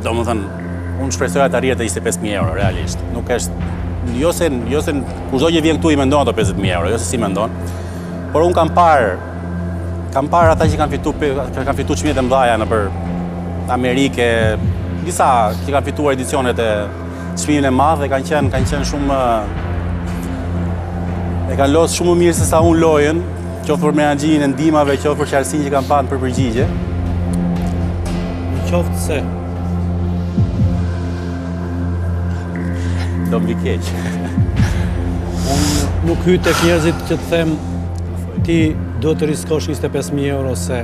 domethënë, unë shpresoja të arrijet të 25.000 euro, realisht. Nuk është, jo se kushdo që vjen këtu i mendon ato 50.000 euro, jo se si mendon, por unë kam parë ata që kanë fitu çmimet e mëdha nëpër Amerike, disa që kanë fituar edicionet e çmimin e madh dhe kanë qenë shumë e kanë losë shumë më mirë se sa unë lojën, qoftë për menaxhimin e ndihmave, qoftë për qartësinë që kanë pasur për përgjigje. Qoftë se do mbi keq. Unë nuk hyj tek njerëzit që të them ti duhet të riskosh 25.000 euro se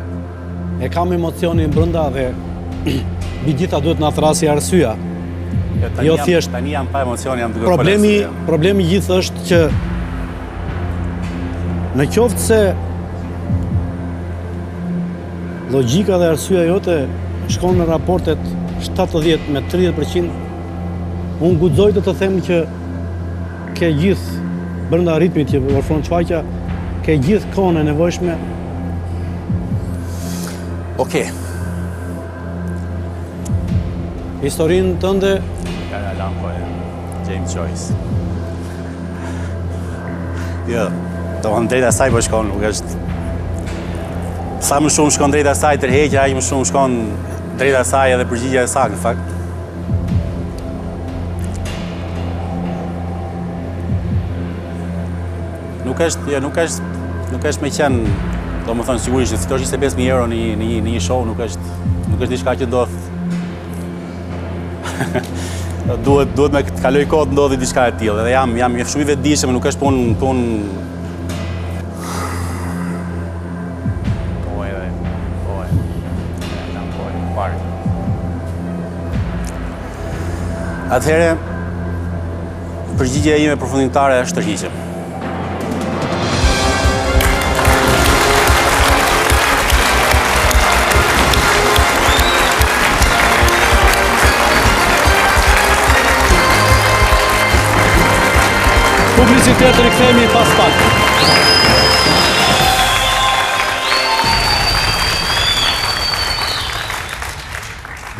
e kam emocionin brenda dhe mbi gjitha duhet na thrasi arsyeja. Jo thjesht tani jam pa emocion, jam duke problemi gjithë është që në qoftë se logjika dhe arsyeja jote shkon në raportet 70 me 30%, unë guxoj të them që ke gjithë brenda ritmit që ofron çfaqja, ke gjithë kohën e nevojshme. Okej. Historinë tënde James Joyce. Jo, domethënë drejt asaj po shkon, nuk është. Sa më shumë shkon drejt asaj tërheqja, aq më shumë shkon drejt asaj edhe përgjigjja e saktë, në fakt. Nuk është me qenë, domethënë sigurisht, si fitosh 25.000 euro në një show, nuk është diçka që ndodh. Duhet me të kaloj kohë të ndodhi diçka e tillë. Edhe jam shumë i vetëdijshëm, nuk është punë. Atëherë, përgjigjja ime përfundimtare është tërhiqem. Publicitet rikthehemi pas pak.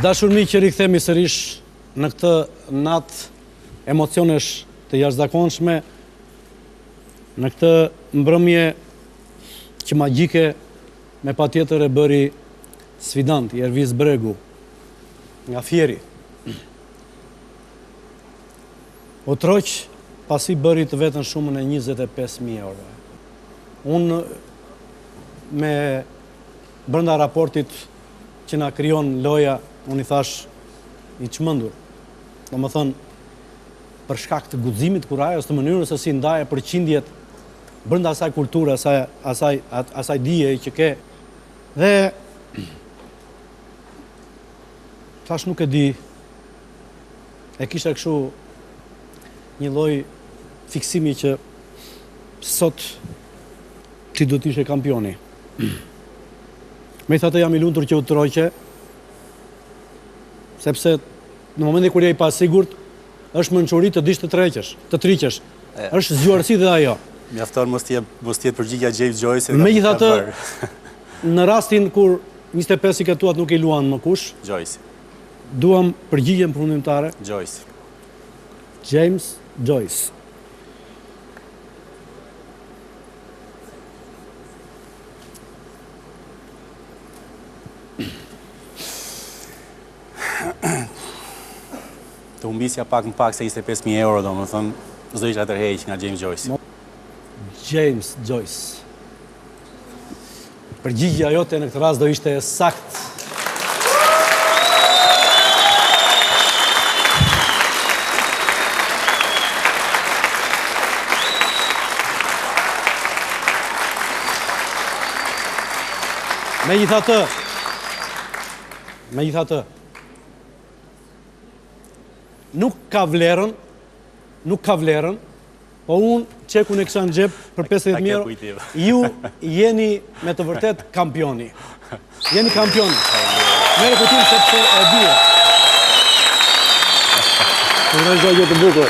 Dashur miq, që rikthehemi sërish në këtë natë emocionesh të jashtëzakonshme, në këtë mbrëmje që magjike me patjetër e bëri sfidant Jervis Bregu nga Fieri. O troq, pasi bëri të vetën shumën e 25.000 euro. Unë me brenda raportit që na krijon loja, unë i thash i çmendur. Domethënë, për shkak të guximit kurajës, të mënyrës se si ndaje përqindjet brenda asaj kulture, asaj dije që ke. Dhe thash nuk e di, e kisha kështu një lloj fiksimi që sot ti do t'ishe kampioni. Megjithatë jam i lumtur që u troqe, sepse në momentin kur je i pasigurt, është mençuri të dish të triqesh. Është zgjuarësi dhe ajo. Mjafton mos tjetë përgjigja James Joyce. Megjithatë, në rastin kur 25 i ketuat nuk i luan më kush, Joyce. Duam përgjigjen përfundimtare. Joyce. James Joyce. Të humbisja pak më pak se 25.000 euro, domethënë, s'do isha tërheq nga James Joyce. James Joyce. Përgjigjja jote në këtë rast do ishte saktë. Megjithatë, nuk ka vlerën, po unë çekun e kisha në xhep për 50.000 euro. Ju jeni me të vërtet kampioni. Jeni kampioni. Merë kuptim sepse e di. Të vazhdoj të bukur.